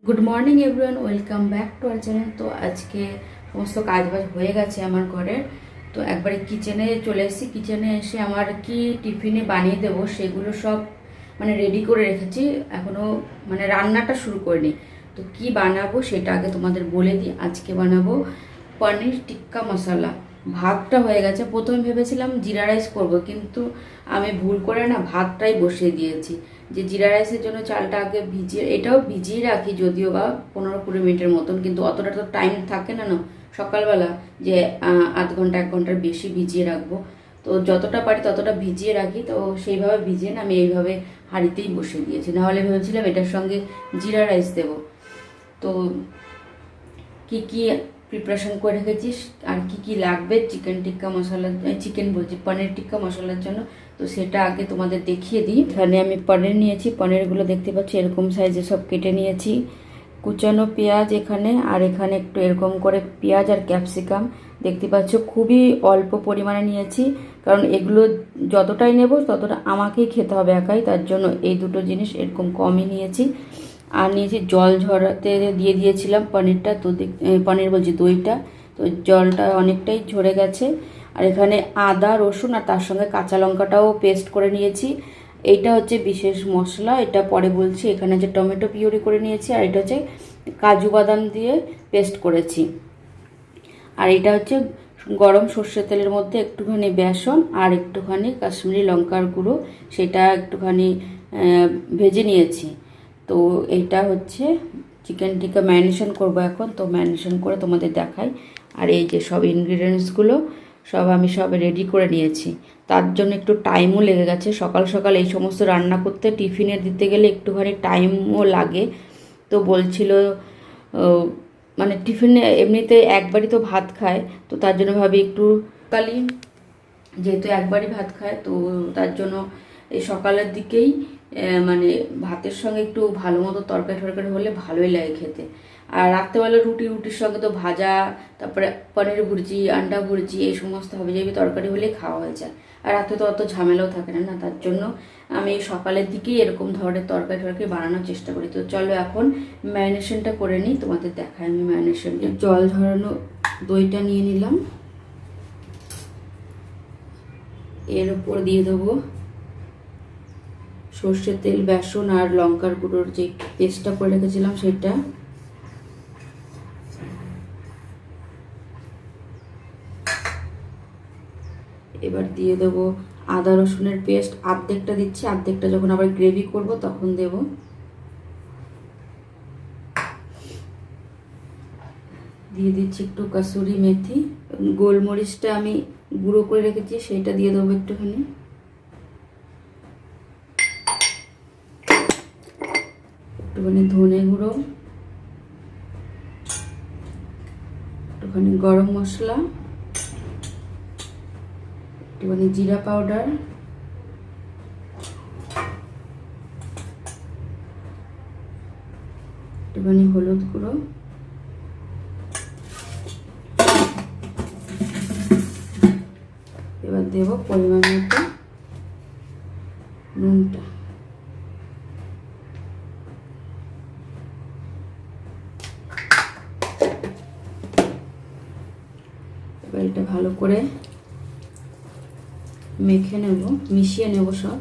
Good morning everyone, welcome back to our channel. তো আজকে সমস্ত কাজবাজ হয়ে গেছে আমার ঘরের। তো একবারে কিচেনে চলে এসেছি। কিচেনে এসে আমার কি টিফিনে বানিয়ে দেবো সেগুলো সব রেডি করে রেখেছি। এখনও রান্নাটা শুরু করিনি। তো কি বানাবো সেটা আগে তোমাদের বলে দিই। আজকে বানাবো পনির টিক্কা মশলা। ভাতটা হয়ে গেছে। প্রথমে ভেবেছিলাম জিরা রাইস করব, কিন্তু আমি ভুল করে ভাতটাই বসিয়ে দিয়েছি। যে জিরা রাইসের জন্য চালটা আগে ভিজিয়ে, এটাও ভিজিয়ে রাখি যদিও বা 15-20 মিনিটের মতন, কিন্তু অতটা তো টাইম থাকে না সকালবেলা যে আধ ঘন্টা 1 ঘন্টার বেশি ভিজিয়ে রাখবো। তো যতটা পারি ততটা ভিজিয়ে রাখি। তো সেইভাবে ভিজিয়ে আমি এইভাবে হাঁড়িতেই বসিয়ে দিয়েছি। নাহলে ভেবেছিলাম এটার সঙ্গে জিরা রাইস দেবো। তো কি কি প্রিপারেশন করে রেখেছিস আর কি কি লাগবে চিকেন টিক্কা মশলা, পনির টিক্কা মশলার জন্য, তো সেটা আগে তোমাদের দেখিয়ে দিই। এখানে আমি পনির নিয়েছি। পনিরগুলো দেখতে পাচ্ছি এরকম সাইজে সব কেটে নিয়েছি। কুচানো পেঁয়াজ এখানে, আর এখানে একটু এরকম করে পেঁয়াজ আর ক্যাপসিকাম দেখতে পাচ্ছ খুবই অল্প পরিমাণে নিয়েছি, কারণ এগুলো যতটাই নেব ততটা আমাকেই খেতে হবে একাই, তার জন্য এই দুটো জিনিস এরকম কমই নিয়েছি। আর নিয়েছি জল ঝরাতে দিয়ে দিয়েছিলাম পনিরটা, তো দইটা, তো জলটা অনেকটাই ঝরে গেছে। আর এখানে আদা রসুন আর তার সঙ্গে কাঁচা লঙ্কাটাও পেস্ট করে নিয়েছি। এইটা হচ্ছে বিশেষ মশলা, এটা পরে বলছি। এখানে হচ্ছে টমেটো পিউরি করে নিয়েছি, আর এটা হচ্ছে কাজু বাদাম দিয়ে পেস্ট করেছি। আর এটা হচ্ছে গরম সর্ষের তেলের মধ্যে একটুখানি বেসন আর একটুখানি কাশ্মীরি লঙ্কার গুঁড়ো, সেটা একটুখানি ভেজে নিয়েছি। তো এইটা হচ্ছে চিকেন টিক্কা ম্যারিনেশন করবো এখন। তো ম্যারিনেশন করে তোমাদের দেখাই। আর এই যে সব ইনগ্রিডিয়েন্টসগুলো আমি রেডি করে নিয়েছি। তার জন্য একটু টাইমও লেগে গেছে। সকাল সকাল এই সমস্ত রান্না করতে, টিফিনে দিতে গেলে একটুখানি টাইমও লাগে। তো বলছিল টিফিনে এমনিতে একবারই তো ভাত খায়, তো তার জন্য ভাবি একটু কালি, যেহেতু একবারই ভাত খায়, তো তার জন্য এই সকালের দিকেই ভাতের সঙ্গে একটু ভালো মতো তরকারি টরকারি হলে ভালোই লাগে খেতে। আর রাত্রেবেলা রুটির সঙ্গে তো ভাজা, তারপরে পনির ভুর্জি, আন্ডা ভুর্জি, এই সমস্ত হবে যে তরকারি হলেই খাওয়া হয়ে যায়। আর রাতে তো অত ঝামেলাও থাকে না, তার জন্য আমি সকালের দিকেই এরকম ধরনের তরকারি টরকারি বানানোর চেষ্টা করি। তো চলো এখন ম্যারিনেশনটা করে নিই, তোমাদের দেখাই আমি ম্যারিনেশনটা। জল ঝরানো দইটা নিয়ে নিলাম, এর উপর দিয়ে দেবো সর্ষের তেল, বেসন আর লঙ্কার গুঁড়োর যে পেস্টটা করে রেখেছিলাম সেটা। এবার দিয়ে দেবো আদা রসুনের পেস্ট, অর্ধেকটা দিচ্ছি, অর্ধেকটা যখন আবার গ্রেভি করব তখন দেব। দিয়ে দিচ্ছি একটু কাসুরি মেথি, গোলমরিচটা আমি গুঁড়ো করে রেখেছি সেটা দিয়ে দেবো একটুখানি। একটুখানি ধনে গুঁড়ো, একটুখানি গরম মশলা, একটুখানি জিরা পাউডার, একটুখানি হলুদ গুঁড়ো, এবার দেব পরিমাণ মতো নুনটা। এবার এটা ভালো করে মেখে নেব, মিশিয়ে নেব সব।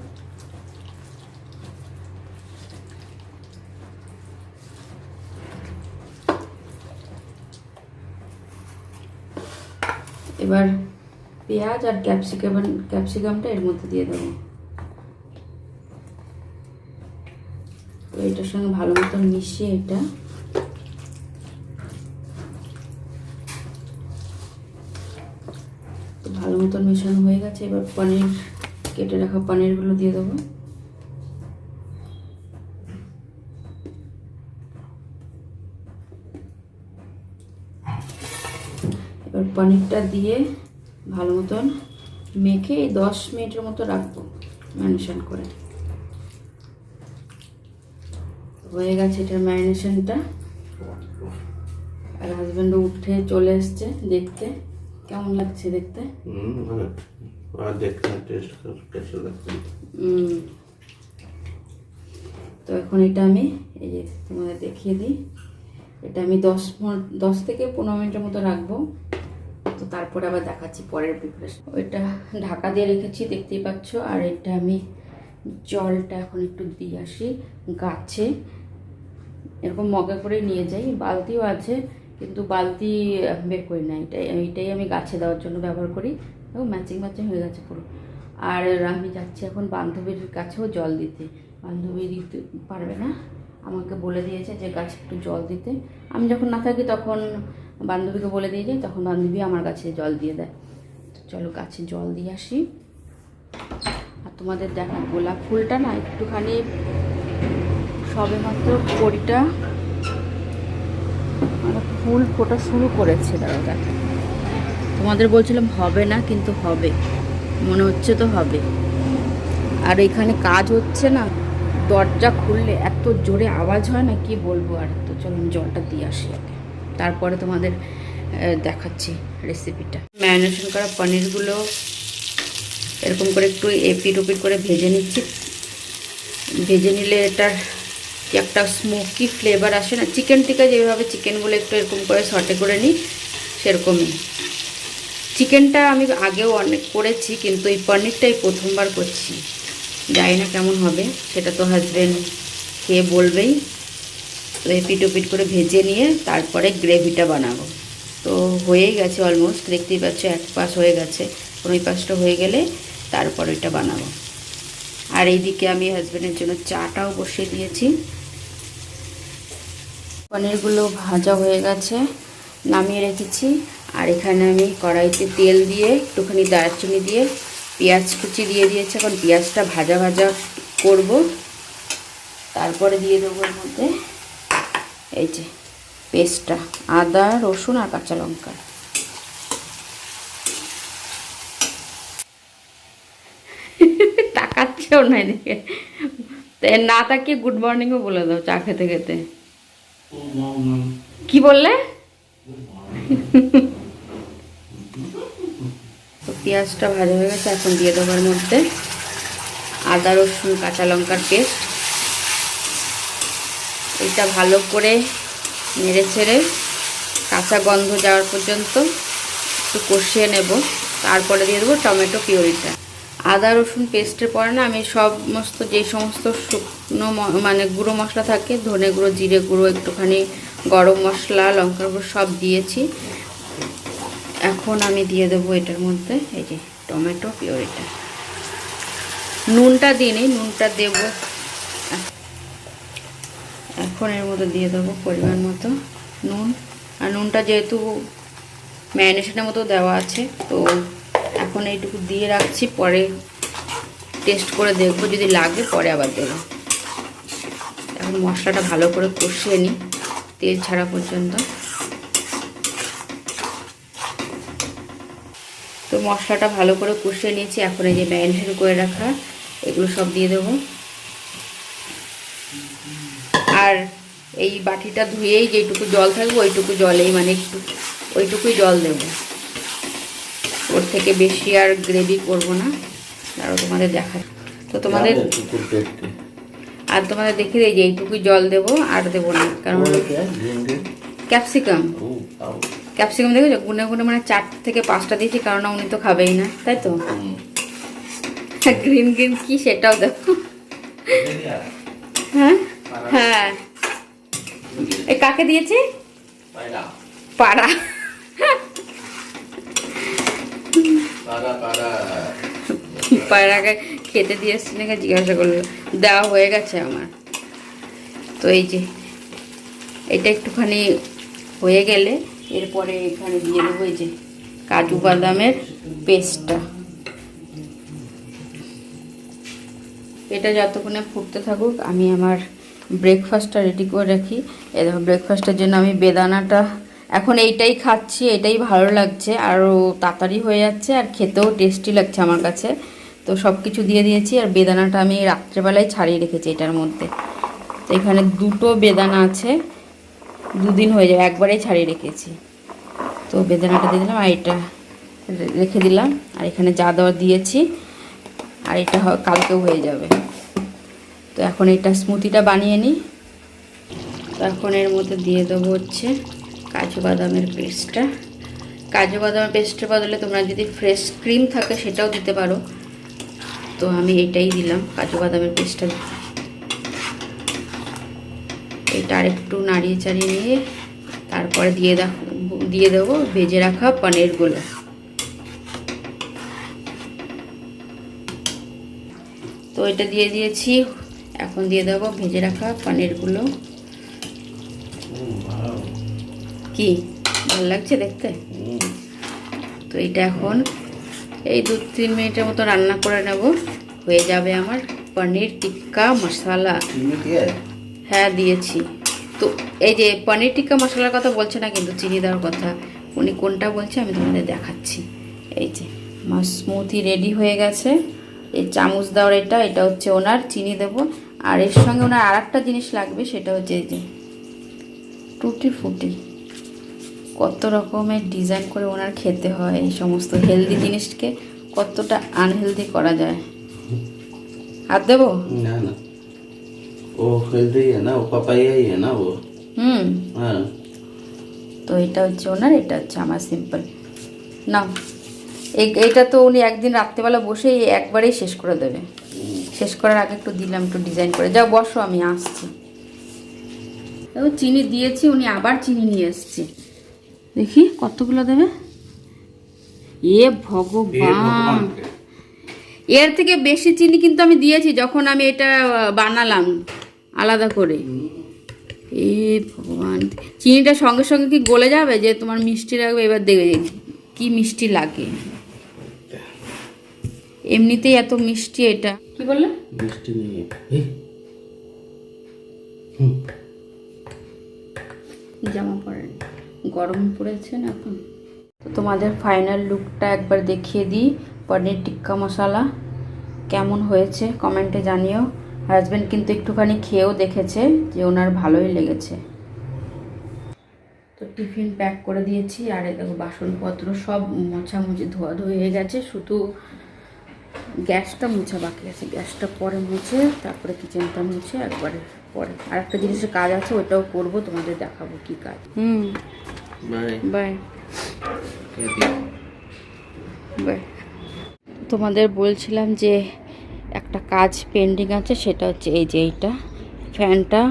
এবার পেঁয়াজ আর ক্যাপসিকামটা এর মধ্যে দিয়ে দেবো। তো এটার সঙ্গে ভালো মতন মিশিয়ে এটা ভালো মতন মেশানো হয়ে গেছে। এবার পনির, কেটে রাখা পনিরগুলো দিয়ে দেবো। এবার পনিরটা দিয়ে ভালো মতন মেখে 10 মিনিটের মতো রাখবো ম্যারিনেশন করে। হয়ে গেছে এটার ম্যারিনেশনটা। আর হাজব্যান্ডও উঠে চলে এসছে দেখতে। কেমন লাগছে দেখতে? देखते हैं टेस्ट कर कैसे लगता है। তো এখন এটা আমি এই যে তোমাদের দেখিয়ে দিই, এটা আমি 10 থেকে 15 মিনিটের মতো রাখবো। তো তারপরে আবার দেখাচ্ছি পরের প্রিপারেশন। ওইটা ঢাকা দিয়ে রেখেছি দেখতেই পাচ্ছ। আর এটা আমি জলটা এখন একটু দিয়ে আসি গাছে, এরকম মগে করে নিয়ে যাই, বালতিও আছে কিন্তু বালতি বের করি না, এইটাই আমি গাছে দেওয়ার জন্য ব্যবহার করি। এবং ম্যাচিং হয়ে গেছে পুরো। আর আমি যাচ্ছি এখন বান্ধবীর কাছেও জল দিতে। বান্ধবী দিতে পারবে না, আমাকে বলে দিয়েছে যে গাছে একটু জল দিতে। আমি যখন না থাকি তখন বান্ধবীকে বলে দিয়ে যাই, তখন বান্ধবী আমার গাছে জল দিয়ে দেয়। তো চলো গাছে জল দিয়ে আসি। আর তোমাদের দেখা গোলাপ ফুলটা না একটুখানি সবে মাত্র কড়িটা ফুল ফোটা শুরু করেছে। দাঁড়াও দেখো, তোমাদের বলছিলাম হবে না, কিন্তু হবে, মনে হচ্ছে তো হবে। আর এখানে কাজ হচ্ছে না, দরজা খুললে এত জোরে আওয়াজ হয় না, কি বলবো। আর তো চলো আমি জলটা দিয়ে আসি আগে, তারপরে তোমাদের দেখাচ্ছি রেসিপিটা। ম্যারিনেশন করা পনিরগুলো এরকম করে একটু এপিট ওপিট করে ভেজে নিচ্ছি। ভেজে নিলে এটার কি একটা স্মোকি ফ্লেভার আসে না, চিকেন টিকা যেভাবে চিকেনগুলো একটু এরকম করে সটে করে নিই সেরকমই। চিকেনটা আমি আগেও অনেক করেছি, কিন্তু এই পনিরটাই প্রথমবার করছি, জানি না কেমন হবে, সেটা তো হাজব্যান্ড খেয়ে বলবেই। তো এপিট ওপিট করে ভেজে নিয়ে তারপরে গ্রেভিটা বানাবো। তো হয়েই গেছে অলমোস্ট, দেখতেই পাচ্ছ এক পাশ হয়ে গেছে, ওই পাশটা হয়ে গেলে তারপর এটা বানাবো। আর এইদিকে আমি হাজব্যান্ডের জন্য চাটাও বসিয়ে দিয়েছি। পনিরগুলো ভাজা হয়ে গেছে, নামিয়ে রেখেছি। আর এখানে আমি কড়াইতে তেল দিয়ে একটুখানি দারচিনি দিয়ে পেঁয়াজ কুচি দিয়ে দিয়েছি। এখন পেঁয়াজটা ভাজা ভাজা করব, তারপরে দিয়ে দেবো এর মধ্যে এই যে পেস্টটা, আদা রসুন আর কাঁচা লঙ্কা। তাকাচ্ছেও না এদিকে, না তাকিয়ে গুড মর্নিংও বলে দাও চা খেতে খেতে। কি বললে? তো পেঁয়াজটা ভাজা হয়ে গেছে, এখন দিয়ে দেবার মধ্যে আদা রসুন কাঁচা লঙ্কার পেস্ট। এটা ভালো করে নেড়ে ছেড়ে কাঁচা গন্ধ যাওয়ার পর্যন্ত একটু কষিয়ে নেব। তারপরে দিয়ে দেবো টমেটো পিউরিটা। আদা রসুন পেস্টের পরে না আমি সমস্ত যে সমস্ত শুকনো মানে গুঁড়ো মশলা থাকে, ধনে গুঁড়ো, জিরে গুঁড়ো, একটুখানি গরম মশলা, লঙ্কার গুঁড়ো সব দিয়েছি। এখন আমি দিয়ে দেবো এটার মধ্যে এই যে টমেটো পিউরিটা। নুনটা দিই নি, নুনটা দেব এখন। এর মধ্যে দিয়ে দেবো পরিমাণ মতো নুন। আর নুনটা যেহেতু ম্যারিনেশনের মতো দেওয়া আছে, তো এখন এইটুকু দিয়ে রাখছি, পরে টেস্ট করে দেখবো, যদি লাগে পরে আবার দেবো। এখন মশলাটা ভালো করে কষিয়ে নিই তেল ছাড়া পর্যন্ত। তো মশলাটা ভালো করে কষিয়ে নিয়েছি, এখন এই যে ম্যারিনেশন করে রাখা এগুলো সব দিয়ে দেবো। আর এই বাটিটা ধুয়েই যেটুকু জল থাকবে ওইটুকু জলেই, মানে একটু ওইটুকুই জল দেবো, ওর থেকে বেশি আর গ্রেভি করবো না। আরও তোমাদের দেখা, তো তোমাদের আর তোমাদের দেখে দিই যে এইটুকুই জল দেবো, আর দেবো না, কারণ ক্যাপসিকাম দেখেছো গুনে গুনে মানে 4 থেকে 5টা দিয়েছি, কারণ উনি তো খাবেই না, তাই তো। গ্রিন গ্রিন কি সেটাও দেখো। হ্যাঁ হ্যাঁ, এই কাকে দিয়েছি? পাড়া। পায়রাকে খেতে দিয়ে এসছি নাকি জিজ্ঞাসা করলো, দেওয়া হয়ে গেছে আমার। তো এই যে এটা একটুখানি হয়ে গেলে এরপরে এখানে দিয়ে দেবো এই যে কাজু বাদামের পেস্টটা। এটা যতক্ষণে ফুটতে থাকুক আমি আমার ব্রেকফাস্টটা রেডি করে রাখি। এই দেখো ব্রেকফাস্টের জন্য আমি বেদানাটা এখন এইটাই খাচ্ছি, এটাই ভালো লাগছে, আরও তাড়াতাড়ি হয়ে যাচ্ছে আর খেতেও টেস্টি লাগছে আমার কাছে। তো সব কিছু দিয়ে দিয়েছি। আর বেদানাটা আমি রাত্রেবেলায় ছাড়িয়ে রেখেছি এটার মধ্যে। তো এখানে 2টো বেদানা আছে, 2 দিন হয়ে যায়, একবারেই ছাড়িয়ে রেখেছি। তো বেদানাটা দিয়ে দিলাম, আর এটা রেখে দিলাম। আর এখানে যা দেওয়া দিয়েছি, আর এটা কালকেও হয়ে যাবে। তো এখন এটা স্মুদিটা বানিয়ে নিই। তো এখন এর মধ্যে দিয়ে দেবো হচ্ছে কাজু বাদামের পেস্টটা। কাজু বাদামের পেস্টের বদলে তোমরা যদি ফ্রেশ ক্রিম থাকে সেটাও দিতে পারো, তো আমি এটাই দিলাম, কাজু বাদামের পেস্টটা। এটা আরেকটু নাড়িয়ে চাড়িয়ে নিয়ে তারপরে দিয়ে দেবো ভেজে রাখা পনিরগুলো। তো এটা দিয়ে দিয়েছি, এখন দিয়ে দেবো ভেজে রাখা পনিরগুলো। কি ভালো লাগছে দেখতে? তো এটা এখন এই 2-3 মিনিটের মতো রান্না করে নেব, হয়ে যাবে আমার পনির টিক্কা মশলা। হ্যাঁ দিয়েছি। তো এই যে পনির টিক্কা মশলার কথা বলছে না কিন্তু, চিনি দেওয়ার কথা। উনি কোনটা বলছে আমি তোমাদের দেখাচ্ছি। এই যে আমার স্মুদি রেডি হয়ে গেছে। এই চামচ দেওয়ার এটা হচ্ছে ওনার, চিনি দেবো। আর এর সঙ্গে ওনার আর একটা জিনিস লাগবে, সেটা হচ্ছে এই যে টুটি ফুটি। কত রকমের ডিজাইন করে ওনার খেতে হয়, এই সমস্ত হেলদি জিনিসকে কতটা আনহেলদি করা যায়। হাত দেবো না না, ও হেলদি না, ও পাপাইয়া না ও। হ্যাঁ। তো এটা হচ্ছে ওনার, এটা হচ্ছে আমার সিম্পল। নাও, এইটা তো উনি একদিন রাত্রেবেলা বসে একবারেই শেষ করে দেবে। শেষ করার আগে একটু দিলাম, একটু ডিজাইন করে। যাও বসো, আমি আসছি। দেখো চিনি দিয়েছি, উনি আবার চিনি নিয়ে এসছে। দেখি কতগুলো দেবে। এ ভগবান, এর থেকে বেশি চিনি কিন্তু আমি দিয়েছি যখন আমি এটা বানালাম আলাদা করে। এ ভগবান, চিনিটা সঙ্গে সঙ্গে কি গলে যাবে যে তোমার মিষ্টি লাগবে? এবার দেখবে কি মিষ্টি লাগে। এমনিতেই এত মিষ্টি। এটা কি বললে? মিষ্টি নেই। জামা পরেন, গরম পড়েছে না এখন। তো তোমাদের ফাইনাল লুকটা একবার দেখিয়ে দিই। পনির টিক্কা মশলা কেমন হয়েছে কমেন্টে জানিও। হাজব্যান্ড কিন্তু একটুখানি খেয়েও দেখেছে যে ওনার ভালোই লেগেছে। তো টিফিন প্যাক করে দিয়েছি। আর দেখো বাসনপত্র সব মোছামুছি ধোয়া হয়ে গেছে, শুধু গ্যাসটা মোছা বাকি আছে। গ্যাসটা পরে মুছে তারপরে কিচেনটা মুছে একবারে পরে। আর একটা জিনিসের কাজ আছে, ওটাও করব, তোমাদের দেখাবো কি কাজ। Bye bye bye. তোমাদের বলছিলাম যে একটা কাজ পেন্ডিং আছে, সেটা হচ্ছে এই যে এইটা ফ্যানটা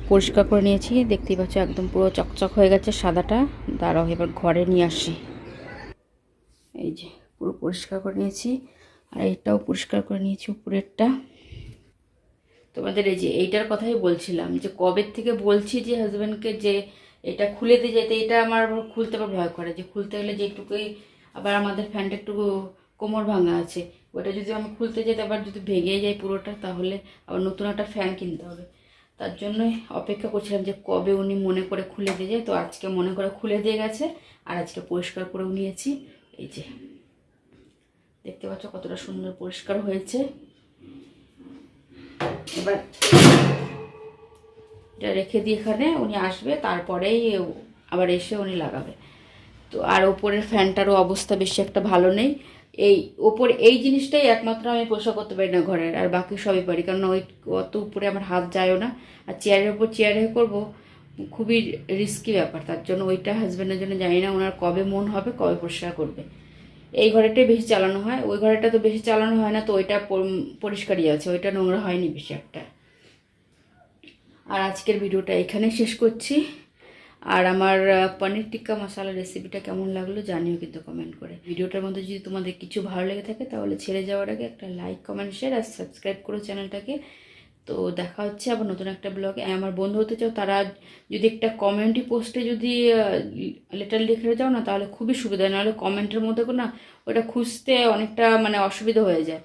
পরিষ্কার করে নিয়েছি। দেখতেই পাচ্ছ একদম পুরো চকচক হয়ে গেছে সাদাটা। দাঁড়াও এবার ঘরে নিয়ে আসি। এই যে পুরো পরিষ্কার করে নিয়েছি, আর এইটাও পরিষ্কার করে নিয়েছি উপরেরটা। তোমাদের এই যে এইটার কথাই বলছিলাম, যে কবের থেকে বলছি যে হাজব্যান্ডকে যে এটা খুলে দিয়ে যেতে। এটা আমার খুলতে আবার ভয় করে, যে খুলতে গেলে যেটুকুই, আবার আমাদের ফ্যানটা একটু কোমর ভাঙা আছে, ওটা যদি আমি খুলতে যেতে আবার যদি ভেঙে যায় পুরোটা, তাহলে আবার নতুন একটা ফ্যান কিনতে হবে। তার জন্যই অপেক্ষা করছিলাম যে কবে উনি মনে করে খুলে দিয়ে যায়। তো আজকে মনে করে খুলে দিয়ে গেছে, আর আজকে পরিষ্কার করেও নিয়েছি। এই যে দেখতে পাচ্ছ কতটা সুন্দর পরিষ্কার হয়েছে। এবার এটা রেখে দিয়ে এখানে উনি আসবে, তারপরেই আবার এসে উনি লাগাবে। তো আর ওপরের ফ্যানটারও অবস্থা বেশি একটা ভালো নেই। এই ওপরে এই জিনিসটাই একমাত্র আমি পোষা করতে পারি না ঘরের, আর বাকি সবই পারি, কারণ ওই অত উপরে আমার হাত যায়ও না। আর চেয়ারের ওপর চেয়ারে করবো, খুবই রিস্কি ব্যাপার। তার জন্য ওইটা হাজব্যান্ডের জন্য জানি না ওনার কবে মন হবে, কবে পরিষ্কার করবে। এই ঘরেটাই বেশি চালানো হয়, ওই ঘরেটা তো বেশি চালানো হয় না, তো ওইটা পরিষ্কারই আছে, ওইটা নোংরা হয়নি বেশি একটা। আর আজকের ভিডিওটা এখানে শেষ করছি। আর আমার পনির টিক্কা মশলা রেসিপিটা কেমন লাগলো জানিও কিন্তু কমেন্ট করে। ভিডিওটার মধ্যে যদি তোমাদের কিছু ভালো লেগে থাকে তাহলে ছেড়ে যাওয়ার আগে একটা লাইক, কমেন্ট, শেয়ার আর সাবস্ক্রাইব করো চ্যানেলটাকে। তো দেখা হচ্ছে আবার নতুন একটা ব্লগে। আমার বন্ধু হতে চাও তারা যদি একটা কমেন্টি পোস্টে যদি লেটার লিখে যাও না, তাহলে খুবই সুবিধা। নাহলে কমেন্টের মধ্যে না ওটা খুঁজতে অনেকটা মানে অসুবিধা হয়ে যায়।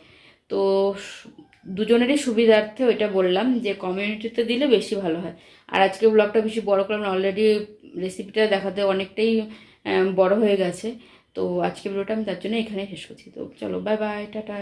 তো দুজনেরই সুবিধার্থে ওইটা বললাম যে কমিউনিটিতে দিলে বেশি ভালো হয়। আর আজকে ব্লগটা বেশি বড় করলাম, অলরেডি রেসিপিটা দেখাতে অনেকটাই বড় হয়ে গেছে। তো আজকে ভিডিওটা আমি তার জন্য এখানে শেষ করছি। তো চলো বাই বাই, টাটা।